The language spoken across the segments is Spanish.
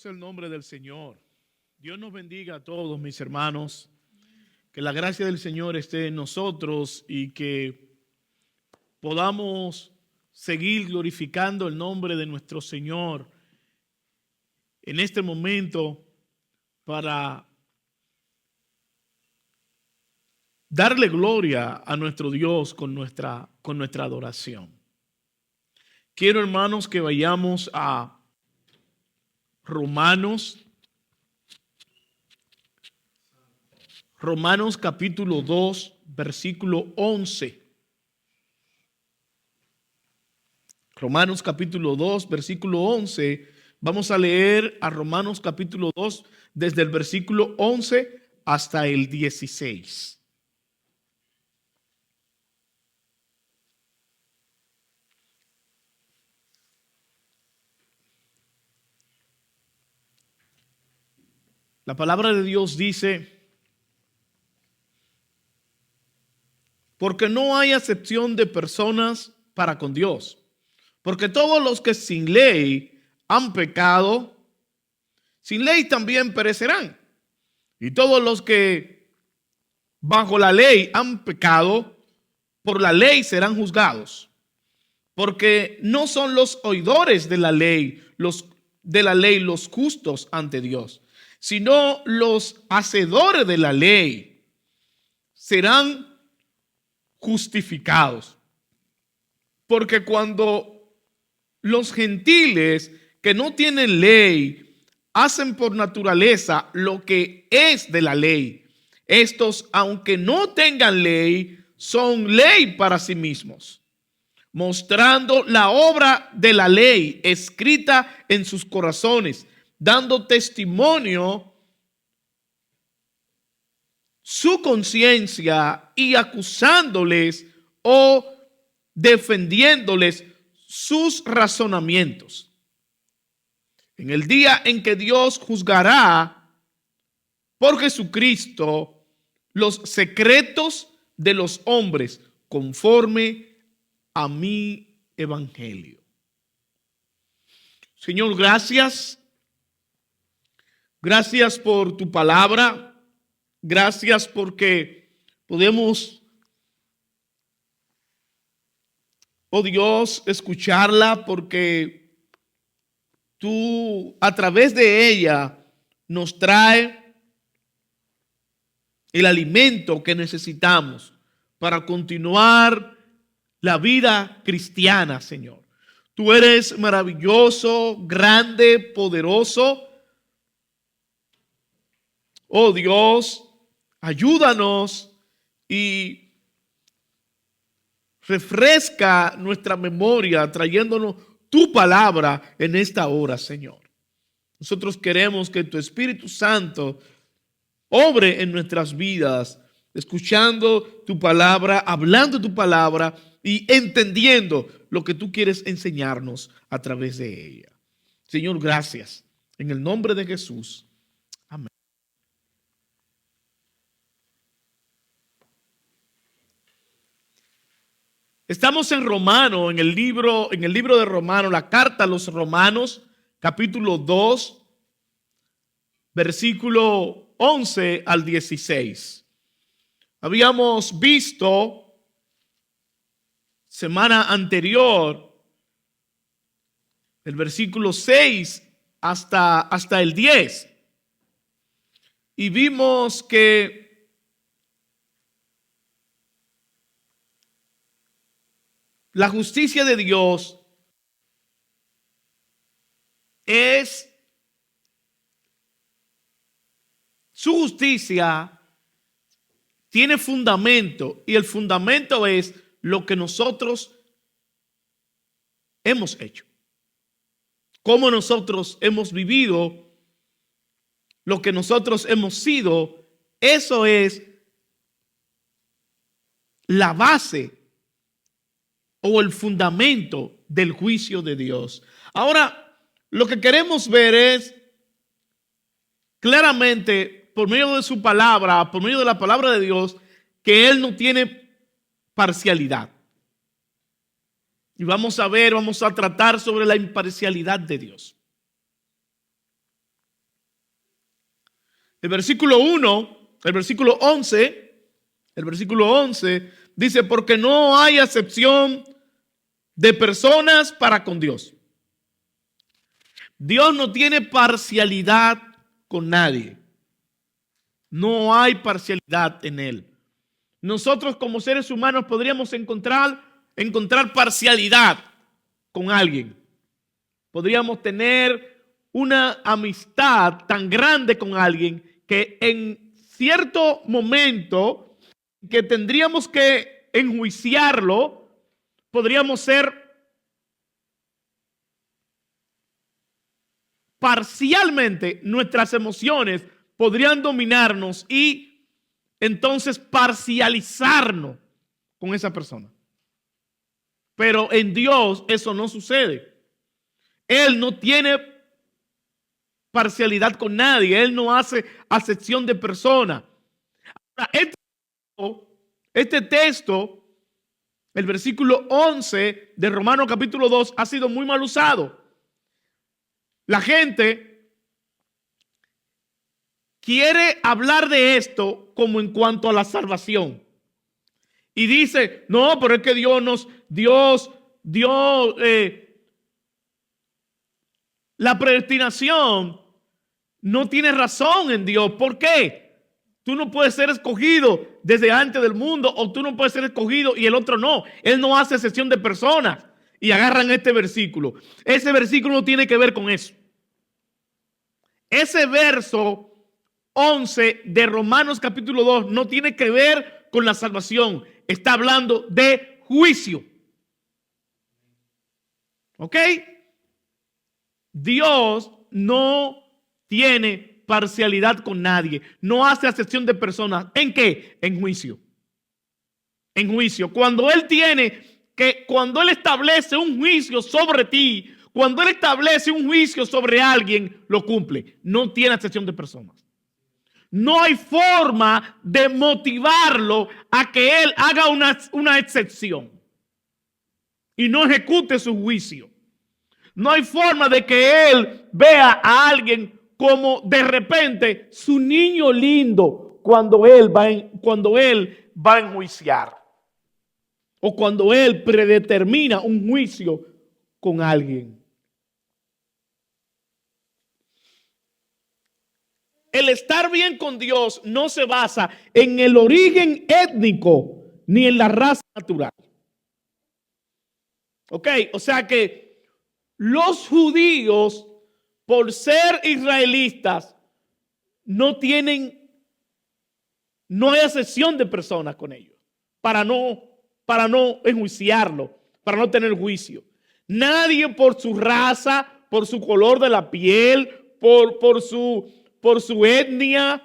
sea el nombre del Señor. Dios nos bendiga a todos, mis hermanos. Que la gracia del Señor esté en nosotros y que podamos seguir glorificando el nombre de nuestro Señor en este momento para darle gloria a nuestro Dios con nuestra adoración. Quiero, hermanos, que vayamos a Romanos capítulo 2, versículo 11. Romanos capítulo 2, versículo 11. Vamos a leer a Romanos capítulo 2 desde el versículo 11 hasta el 16. La palabra de Dios dice: porque no hay acepción de personas para con Dios, porque todos los que sin ley han pecado, sin ley también perecerán. Y todos los que bajo la ley han pecado, por la ley serán juzgados. Porque no son los oidores de la ley los justos ante Dios, sino los hacedores de la ley serán justificados. Porque cuando los gentiles que no tienen ley hacen por naturaleza lo que es de la ley, estos, aunque no tengan ley, son ley para sí mismos, mostrando la obra de la ley escrita en sus corazones, dando testimonio su conciencia y acusándoles o defendiéndoles sus razonamientos. En el día en que Dios juzgará por Jesucristo los secretos de los hombres conforme a mi evangelio. Señor, gracias. Gracias por tu palabra. Gracias porque podemos, oh Dios, escucharla, porque tú a través de ella nos trae el alimento que necesitamos para continuar la vida cristiana, Señor. Tú eres maravilloso, grande, poderoso. Oh Dios, ayúdanos y refresca nuestra memoria trayéndonos tu palabra en esta hora, Señor. Nosotros queremos que tu Espíritu Santo obre en nuestras vidas, escuchando tu palabra, hablando tu palabra y entendiendo lo que tú quieres enseñarnos a través de ella. Señor, gracias. En el nombre de Jesús. Amén. Estamos en Romano, en el libro de Romano, la carta a los Romanos, capítulo 2, versículo 11 al 16. Habíamos visto semana anterior el versículo 6 hasta el 10. Y vimos que la justicia de Dios es su justicia, tiene fundamento, y el fundamento es lo que nosotros hemos hecho, cómo nosotros hemos vivido, lo que nosotros hemos sido. Eso es la base o el fundamento del juicio de Dios. Ahora, lo que queremos ver es claramente, por medio de su palabra, por medio de la palabra de Dios, que Él no tiene parcialidad. Y vamos a tratar sobre la imparcialidad de Dios. El versículo 1, el versículo 11 dice, porque no hay acepción de personas para con Dios. Dios no tiene parcialidad con nadie. No hay parcialidad en Él. Nosotros como seres humanos podríamos encontrar parcialidad con alguien. Podríamos tener una amistad tan grande con alguien que en cierto momento que tendríamos que enjuiciarlo, podríamos ser parcialmente, nuestras emociones podrían dominarnos y entonces parcializarnos con esa persona. Pero en Dios eso no sucede. Él no tiene parcialidad con nadie. Él no hace acepción de persona. Este texto, el versículo 11 de Romanos capítulo 2, ha sido muy mal usado. La gente quiere hablar de esto como en cuanto a la salvación. Y dice, no, pero es que la predestinación no tiene razón en Dios. ¿Por qué? Tú no puedes ser escogido desde antes del mundo, o tú no puedes ser escogido y el otro no. Él no hace excepción de personas. Y agarran este versículo. Ese versículo no tiene que ver con eso. Ese verso 11 de Romanos capítulo 2 no tiene que ver con la salvación. Está hablando de juicio. ¿Ok? Dios no tiene parcialidad con nadie. No hace acepción de personas. ¿En qué? En juicio. En juicio. Cuando Él establece un juicio sobre ti, cuando Él establece un juicio sobre alguien, lo cumple. No tiene acepción de personas. No hay forma de motivarlo a que Él haga una excepción y no ejecute su juicio. No hay forma de que Él vea a alguien como de repente su niño lindo cuando Él va a enjuiciar. O cuando Él predetermina un juicio con alguien. El estar bien con Dios no se basa en el origen étnico ni en la raza natural. ¿Ok? O sea que los judíos, por ser israelitas, no hay excepción de personas con ellos para no enjuiciarlo, para no tener juicio. Nadie por su raza, por su color de la piel, por su etnia,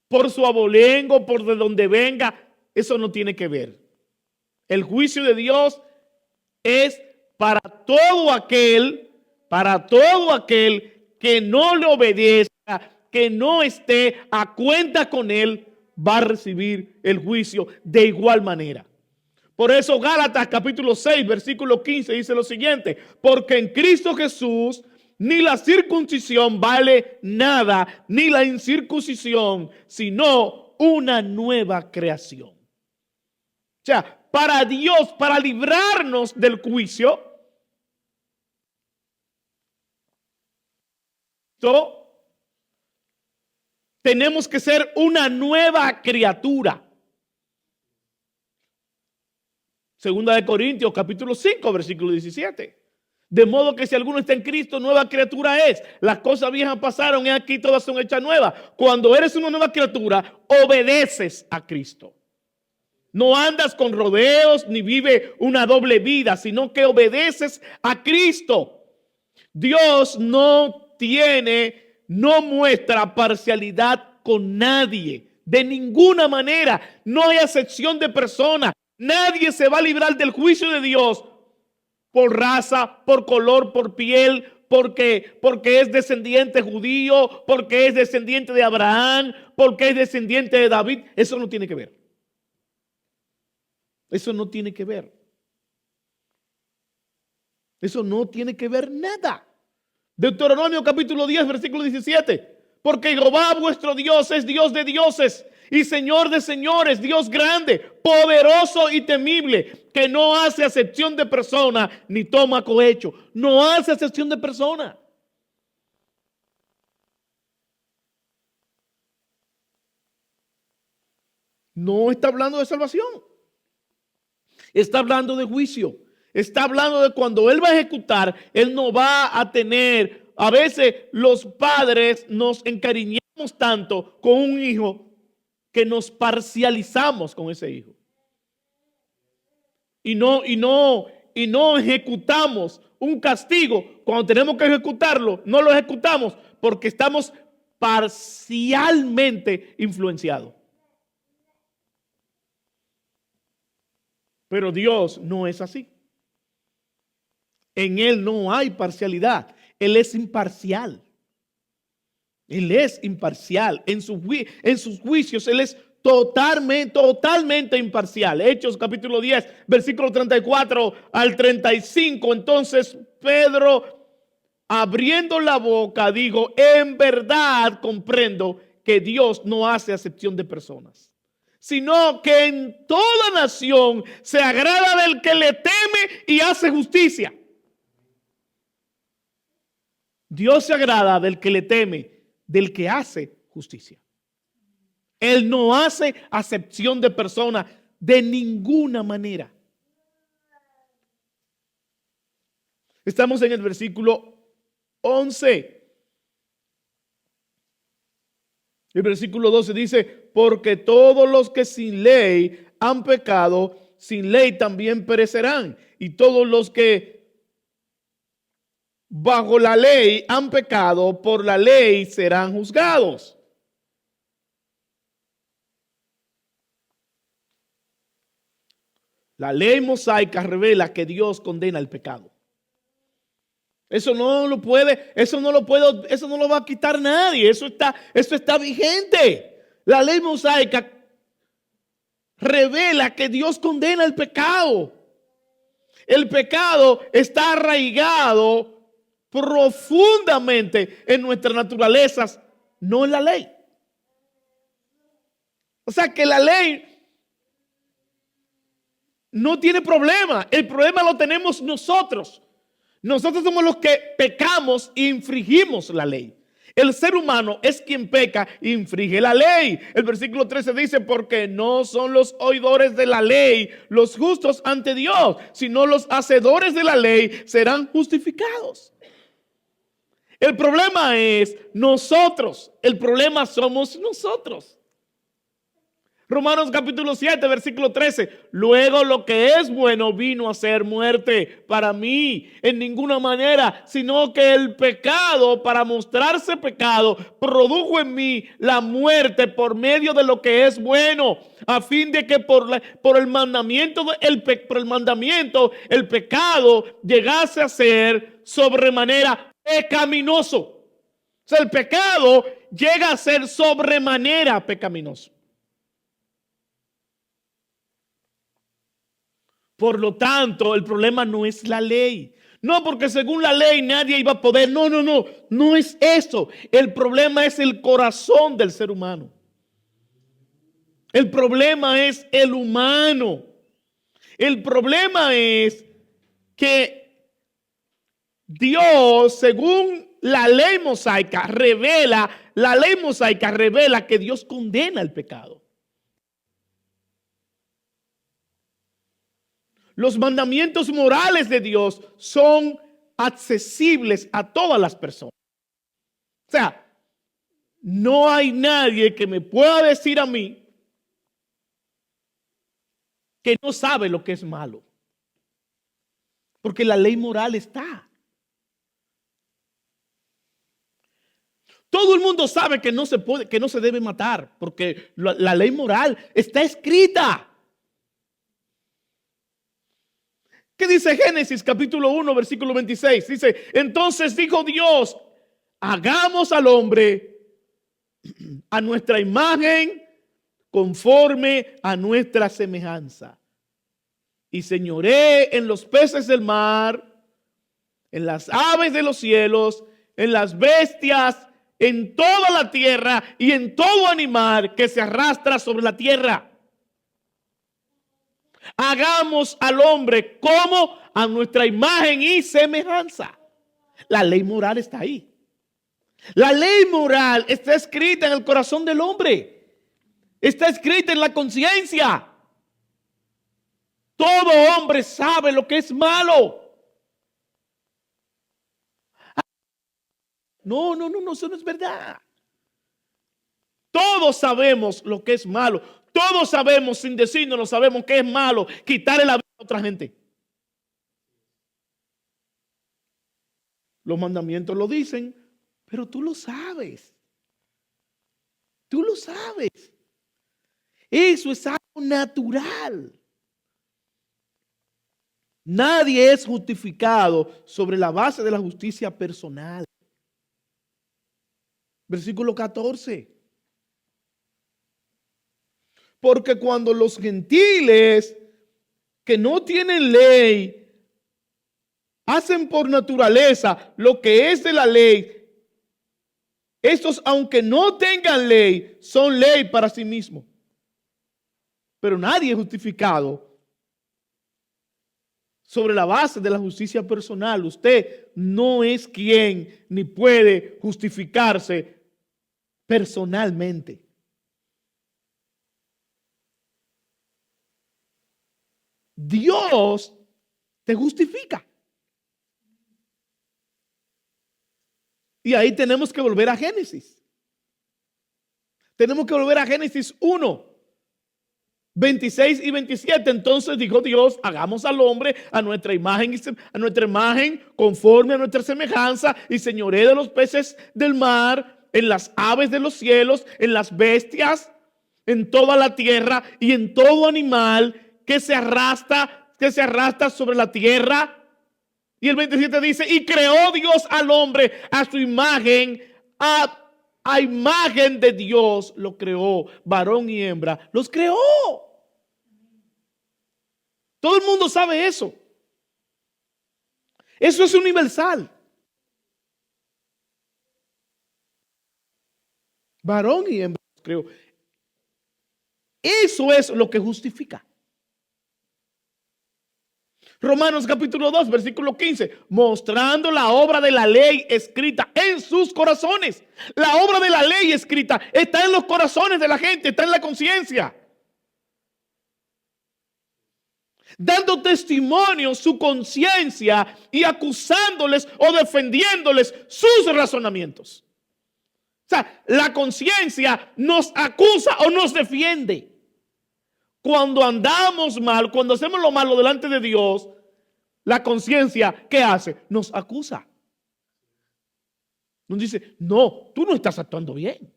por su abolengo, por de donde venga, eso no tiene que ver. El juicio de Dios es para todo aquel que no le obedezca, que no esté a cuenta con Él, va a recibir el juicio de igual manera. Por eso Gálatas capítulo 6, versículo 15 dice lo siguiente: porque en Cristo Jesús ni la circuncisión vale nada, ni la incircuncisión, sino una nueva creación. O sea, para Dios, para librarnos del juicio, tenemos que ser una nueva criatura. Segunda de Corintios capítulo 5, versículo 17. De modo que si alguno está en Cristo, nueva criatura es. Las cosas viejas pasaron y aquí todas son hechas nuevas. Cuando eres una nueva criatura, obedeces a Cristo. No andas con rodeos ni vive una doble vida, sino que obedeces a Cristo. Dios no muestra parcialidad con nadie, de ninguna manera. No hay excepción de persona. Nadie se va a librar del juicio de Dios por raza, por color, por piel, porque es descendiente judío, porque es descendiente de Abraham, porque es descendiente de David. Eso no tiene que ver. Eso no tiene que ver. Eso no tiene que ver nada. Deuteronomio capítulo 10, versículo 17. Porque Jehová vuestro Dios es Dios de dioses y Señor de señores, Dios grande, poderoso y temible, que no hace acepción de persona ni toma cohecho. No hace acepción de persona. No está hablando de salvación. Está hablando de juicio. Está hablando de cuando Él va a ejecutar, Él no va a tener. A veces los padres nos encariñamos tanto con un hijo que nos parcializamos con ese hijo. Y no ejecutamos un castigo. Cuando tenemos que ejecutarlo, no lo ejecutamos porque estamos parcialmente influenciados. Pero Dios no es así. En Él no hay parcialidad. Él es imparcial. Él es imparcial. En sus juicios Él es totalmente imparcial. Hechos capítulo 10, versículo 34 al 35. Entonces Pedro, abriendo la boca, dijo: en verdad comprendo que Dios no hace acepción de personas, sino que en toda nación se agrada del que le teme y hace justicia. Dios se agrada del que le teme, del que hace justicia. Él no hace acepción de persona de ninguna manera. Estamos en el versículo 11. El versículo 12 dice: porque todos los que sin ley han pecado, sin ley también perecerán. Y todos los que bajo la ley han pecado, por la ley serán juzgados. La ley mosaica revela que Dios condena el pecado. Eso no lo va a quitar nadie. Eso está vigente. La ley mosaica revela que Dios condena el pecado. El pecado está arraigado profundamente en nuestras naturalezas, no en la ley. O sea que la ley no tiene problema. El problema lo tenemos nosotros. Nosotros somos los que pecamos e infringimos la ley. El ser humano es quien peca e infringe la ley. El versículo 13 dice: porque no son los oidores de la ley los justos ante Dios, sino los hacedores de la ley serán justificados. El problema es nosotros. El problema somos nosotros. Romanos capítulo 7, versículo 13. Luego lo que es bueno vino a ser muerte para mí en ninguna manera, sino que el pecado, para mostrarse pecado, produjo en mí la muerte por medio de lo que es bueno, a fin de que por el mandamiento el pecado llegase a ser sobremanera pecaminoso. O sea, el pecado llega a ser sobremanera pecaminoso. Por lo tanto, el problema no es la ley. No, porque según la ley nadie iba a poder. No es eso. El problema es el corazón del ser humano. El problema es el humano. El problema es que Dios, según la ley mosaica, revela que Dios condena el pecado. Los mandamientos morales de Dios son accesibles a todas las personas. O sea, no hay nadie que me pueda decir a mí que no sabe lo que es malo. Porque la ley moral está. Todo el mundo sabe que no se debe matar, porque la ley moral está escrita. ¿Qué dice Génesis capítulo 1 versículo 26? Dice: entonces dijo Dios: hagamos al hombre a nuestra imagen, conforme a nuestra semejanza, y señoré en los peces del mar, en las aves de los cielos, en las bestias, en toda la tierra y en todo animal que se arrastra sobre la tierra. Hagamos al hombre como a nuestra imagen y semejanza. La ley moral está ahí. La ley moral está escrita en el corazón del hombre. Está escrita en la conciencia. Todo hombre sabe lo que es malo. No, eso no es verdad. Todos sabemos lo que es malo. Todos sabemos, sin decirnos, lo sabemos que es malo quitarle la vida a otra gente. Los mandamientos lo dicen, pero tú lo sabes. Tú lo sabes. Eso es algo natural. Nadie es justificado sobre la base de la justicia personal. Versículo 14. Porque cuando los gentiles que no tienen ley hacen por naturaleza lo que es de la ley, estos, aunque no tengan ley, son ley para sí mismos. Pero nadie es justificado sobre la base de la justicia personal. Usted no es quien ni puede justificarse personalmente. Dios te justifica. Y ahí tenemos que volver a Génesis. Tenemos que volver a Génesis 1, 26 y 27. Entonces dijo Dios, hagamos al hombre a nuestra imagen, conforme a nuestra semejanza, y señoree de los peces del mar, en las aves de los cielos, en las bestias, en toda la tierra y en todo animal que se arrastra sobre la tierra. Y el 27 dice, y creó Dios al hombre a su imagen, a imagen de Dios lo creó, varón y hembra, los creó. Todo el mundo sabe eso. Eso es universal. Varón y hembra los creó. Eso es lo que justifica. Romanos capítulo 2, versículo 15, mostrando la obra de la ley escrita en sus corazones. La obra de la ley escrita está en los corazones de la gente, está en la conciencia. Dando testimonio su conciencia y acusándoles o defendiéndoles sus razonamientos. O sea, la conciencia nos acusa o nos defiende. Cuando andamos mal, cuando hacemos lo malo delante de Dios, la conciencia, ¿qué hace? Nos acusa. Nos dice, no, tú no estás actuando bien.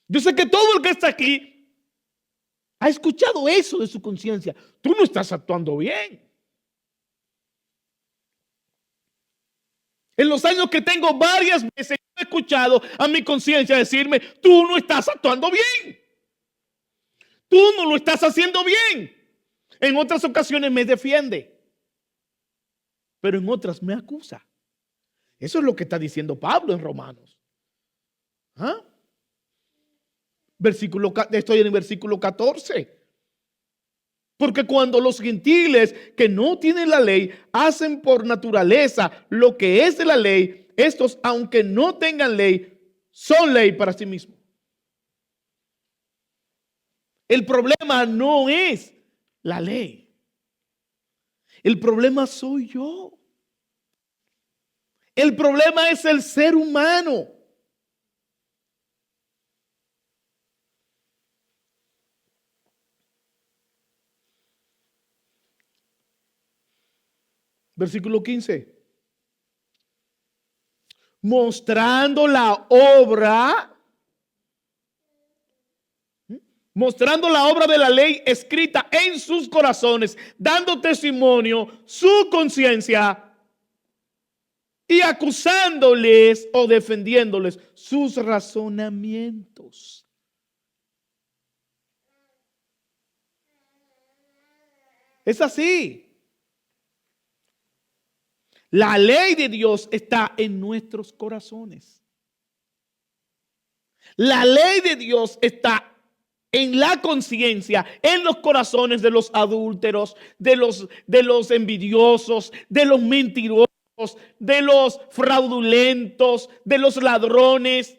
Yo sé que todo el que está aquí ha escuchado eso de su conciencia. Tú no estás actuando bien. En los años que tengo, varias veces he escuchado a mi conciencia decirme, tú no estás actuando bien. Tú no lo estás haciendo bien. En otras ocasiones me defiende, pero en otras me acusa. Eso es lo que está diciendo Pablo en Romanos. ¿Ah? Estoy en el versículo 14. Porque cuando los gentiles que no tienen la ley hacen por naturaleza lo que es de la ley, estos, aunque no tengan ley, son ley para sí mismos. El problema no es la ley. El problema soy yo. El problema es el ser humano. Versículo 15. Mostrando la obra de la ley escrita en sus corazones, dando testimonio su conciencia y acusándoles o defendiéndoles sus razonamientos. Es así. La ley de Dios está en nuestros corazones. La ley de Dios está en la conciencia, en los corazones de los adúlteros, de los envidiosos, de los mentirosos, de los fraudulentos, de los ladrones,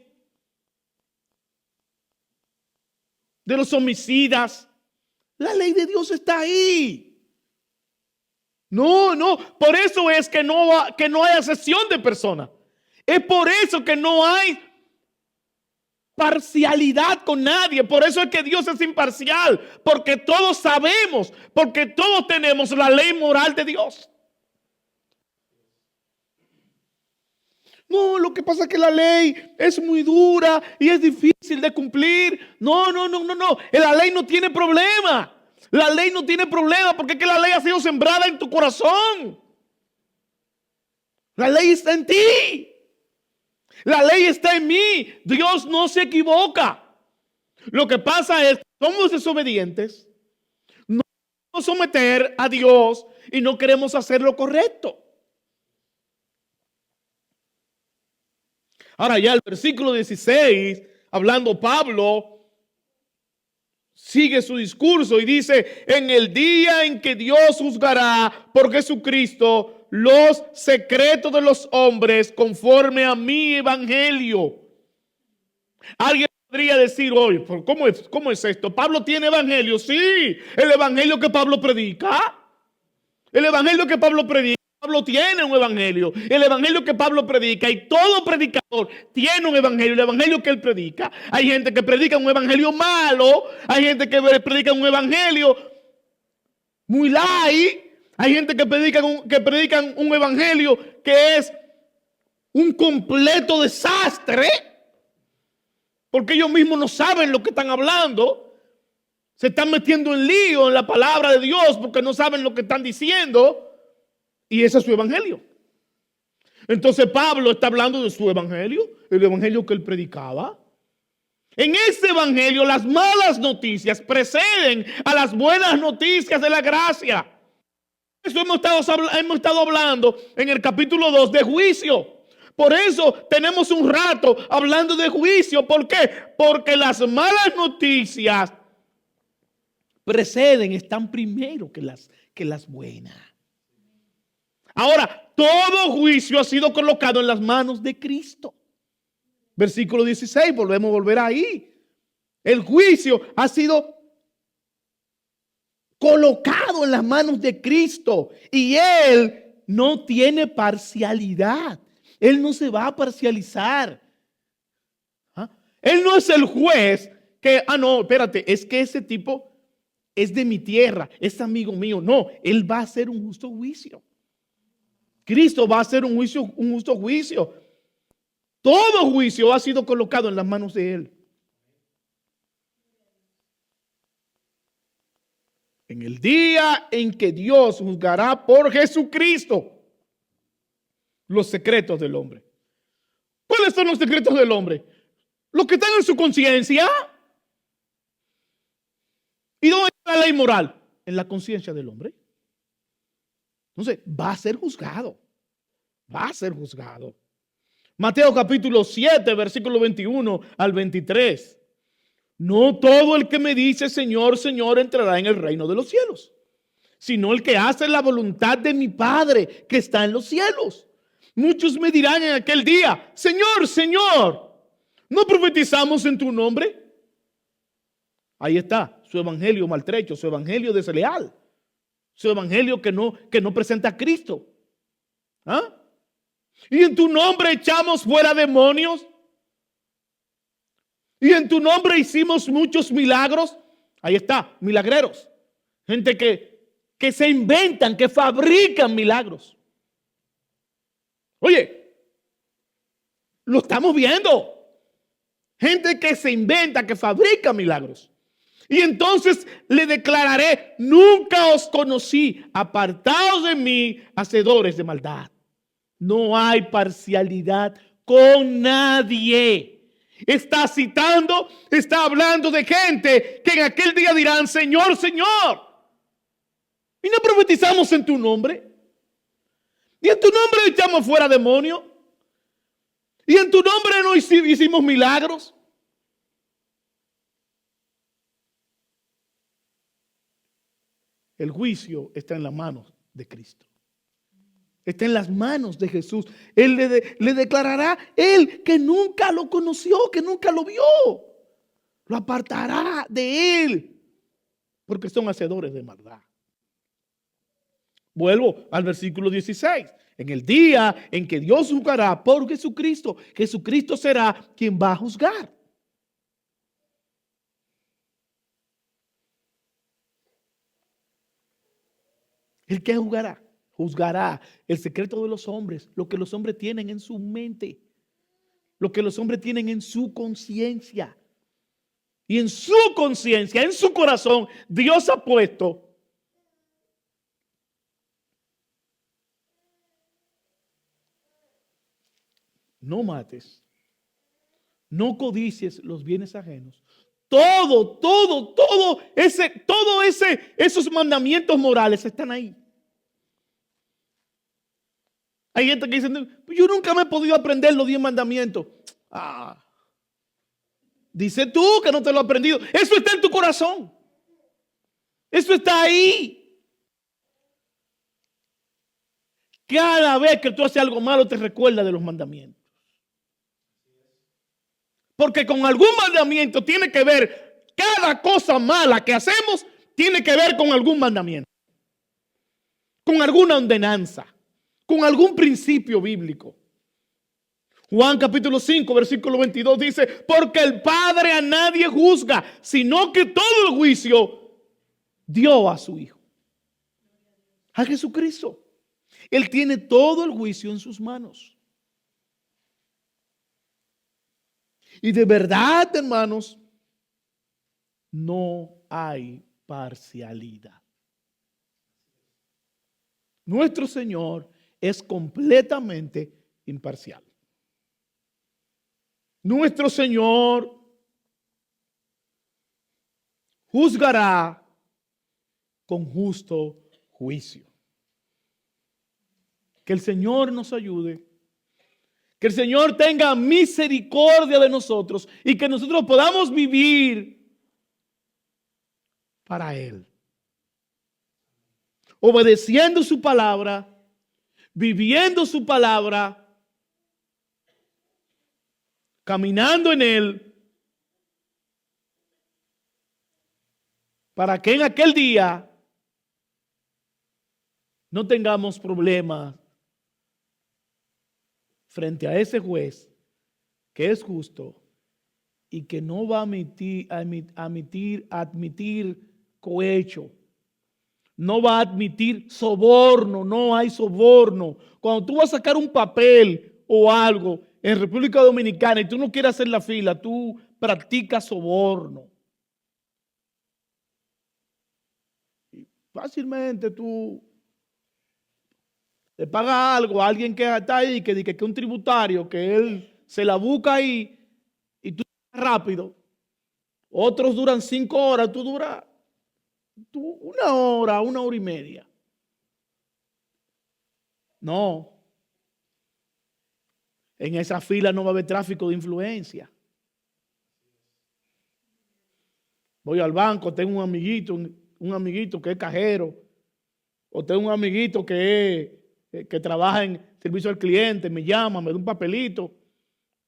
de los homicidas. La ley de Dios está ahí. No, por eso es que no hay acepción de personas. Es por eso que no hay parcialidad con nadie. Por eso es que Dios es imparcial, porque todos sabemos, porque todos tenemos la ley moral de Dios. No, lo que pasa es que la ley es muy dura y es difícil de cumplir. No. La ley no tiene problema. La ley no tiene problema porque es que la ley ha sido sembrada en tu corazón. La ley está en ti. La ley está en mí. Dios no se equivoca. Lo que pasa es que somos desobedientes. No queremos someter a Dios y no queremos hacer lo correcto. Ahora ya el versículo 16, hablando Pablo, sigue su discurso y dice: en el día en que Dios juzgará por Jesucristo los secretos de los hombres conforme a mi evangelio. Alguien podría decir hoy, ¿cómo es esto? ¿Pablo tiene evangelio? Sí, el evangelio que Pablo predica. El evangelio que Pablo predica. Pablo tiene un evangelio, el evangelio que Pablo predica, y todo predicador tiene un evangelio, el evangelio que él predica. Hay gente que predica un evangelio malo, hay gente que predica un evangelio muy light, hay gente que predican un evangelio que es un completo desastre, porque ellos mismos no saben lo que están hablando, se están metiendo en lío en la palabra de Dios porque no saben lo que están diciendo. Y ese es su evangelio. Entonces Pablo está hablando de su evangelio, el evangelio que él predicaba. En ese evangelio las malas noticias preceden a las buenas noticias de la gracia. Eso hemos estado hablando en el capítulo 2 de juicio. Por eso tenemos un rato hablando de juicio. ¿Por qué? Porque las malas noticias preceden, están primero que las buenas. Ahora, todo juicio ha sido colocado en las manos de Cristo. Versículo 16, volver ahí. El juicio ha sido colocado en las manos de Cristo y Él no tiene parcialidad. Él no se va a parcializar. Él no es el juez que, no, espérate, es que ese tipo es de mi tierra, es amigo mío. No, Él va a hacer un justo juicio. Cristo va a hacer un justo juicio. Todo juicio ha sido colocado en las manos de Él. En el día en que Dios juzgará por Jesucristo los secretos del hombre. ¿Cuáles son los secretos del hombre? Los que están en su conciencia. ¿Y dónde está la ley moral? En la conciencia del hombre. Entonces, va a ser juzgado. Va a ser juzgado. Mateo capítulo 7, versículo 21 al 23. No todo el que me dice Señor, Señor entrará en el reino de los cielos, sino el que hace la voluntad de mi Padre que está en los cielos. Muchos me dirán en aquel día: Señor, Señor, ¿no profetizamos en tu nombre? Ahí está su evangelio maltrecho, su evangelio desleal. Su evangelio que no presenta a Cristo. Y en tu nombre echamos fuera demonios. Y en tu nombre hicimos muchos milagros. Ahí está, milagreros. Gente que se inventan, que fabrican milagros. Oye, lo estamos viendo. Gente que se inventa, que fabrica milagros. Y entonces le declararé: nunca os conocí, apartaos de mí, hacedores de maldad. No hay parcialidad con nadie. Está hablando de gente que en aquel día dirán: Señor, Señor, ¿y no profetizamos en tu nombre? ¿Y en tu nombre echamos fuera demonios? ¿Y en tu nombre no hicimos milagros? El juicio está en las manos de Cristo. Está en las manos de Jesús. Él le declarará, él que nunca lo conoció, que nunca lo vio, lo apartará de él, porque son hacedores de maldad. Vuelvo al versículo 16. En el día en que Dios juzgará por Jesucristo, Jesucristo será quien va a juzgar. ¿El que juzgará? Juzgará el secreto de los hombres, lo que los hombres tienen en su mente, lo que los hombres tienen en su conciencia. Y en su conciencia, en su corazón, Dios ha puesto no mates, no codicies los bienes ajenos. Esos mandamientos morales están ahí. Hay gente que dice, yo nunca me he podido aprender los 10 mandamientos. Dice tú que no te lo has aprendido. Eso está en tu corazón. Eso está ahí. Cada vez que tú haces algo malo te recuerda de los mandamientos. Porque con algún mandamiento tiene que ver, cada cosa mala que hacemos tiene que ver con algún mandamiento, con alguna ordenanza, con algún principio bíblico. Juan capítulo 5, versículo 22 dice, porque el Padre a nadie juzga, sino que todo el juicio dio a su Hijo, a Jesucristo. Él tiene todo el juicio en sus manos. Y de verdad, hermanos, no hay parcialidad. Nuestro Señor es completamente imparcial. Nuestro Señor juzgará con justo juicio. Que el Señor nos ayude. Que el Señor tenga misericordia de nosotros y que nosotros podamos vivir para Él. Obedeciendo su palabra, viviendo su palabra, caminando en Él, para que en aquel día no tengamos problemas frente a ese juez que es justo y que no va a admitir cohecho, no va a admitir soborno, no hay soborno. Cuando tú vas a sacar un papel o algo en República Dominicana y tú no quieres hacer la fila, tú practicas soborno. Y fácilmente tú le paga algo a alguien que está ahí, que dice que es un tributario, que él se la busca ahí y tú rápido. Otros duran 5 horas, tú duras 1 hora, 1 hora y media. No. En esa fila no va a haber tráfico de influencia. Voy al banco, tengo un amiguito que es cajero, o tengo un amiguito que trabaja en servicio al cliente, me llama, me da un papelito,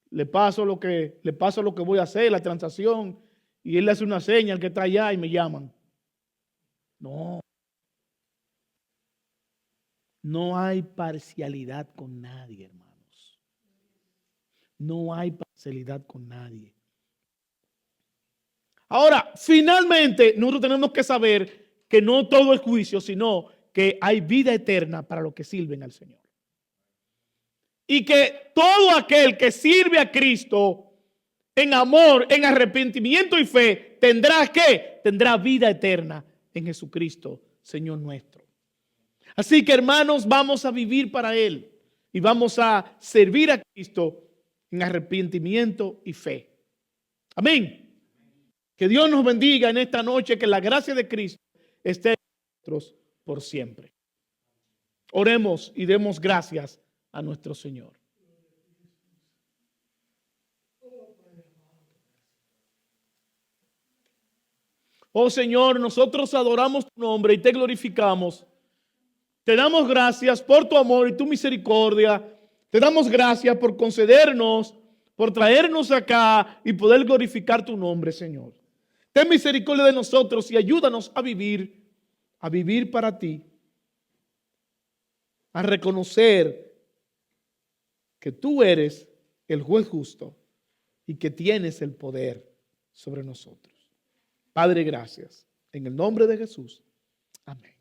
le paso lo que voy a hacer, la transacción, y él le hace una señal que está allá y me llaman. No hay parcialidad con nadie, hermanos. No hay parcialidad con nadie. Ahora, finalmente, nosotros tenemos que saber que no todo es juicio, sino que hay vida eterna para los que sirven al Señor. Y que todo aquel que sirve a Cristo en amor, en arrepentimiento y fe, tendrá vida eterna en Jesucristo, Señor nuestro. Así que, hermanos, vamos a vivir para Él y vamos a servir a Cristo en arrepentimiento y fe. Amén. Que Dios nos bendiga en esta noche, que la gracia de Cristo esté en nosotros por siempre. Oremos y demos gracias a nuestro Señor. Oh Señor, nosotros adoramos tu nombre y te glorificamos. Te damos gracias por tu amor y tu misericordia. Te damos gracias por concedernos, por traernos acá y poder glorificar tu nombre, Señor. Ten misericordia de nosotros y ayúdanos a vivir para ti, a reconocer que tú eres el juez justo y que tienes el poder sobre nosotros. Padre, gracias. En el nombre de Jesús. Amén.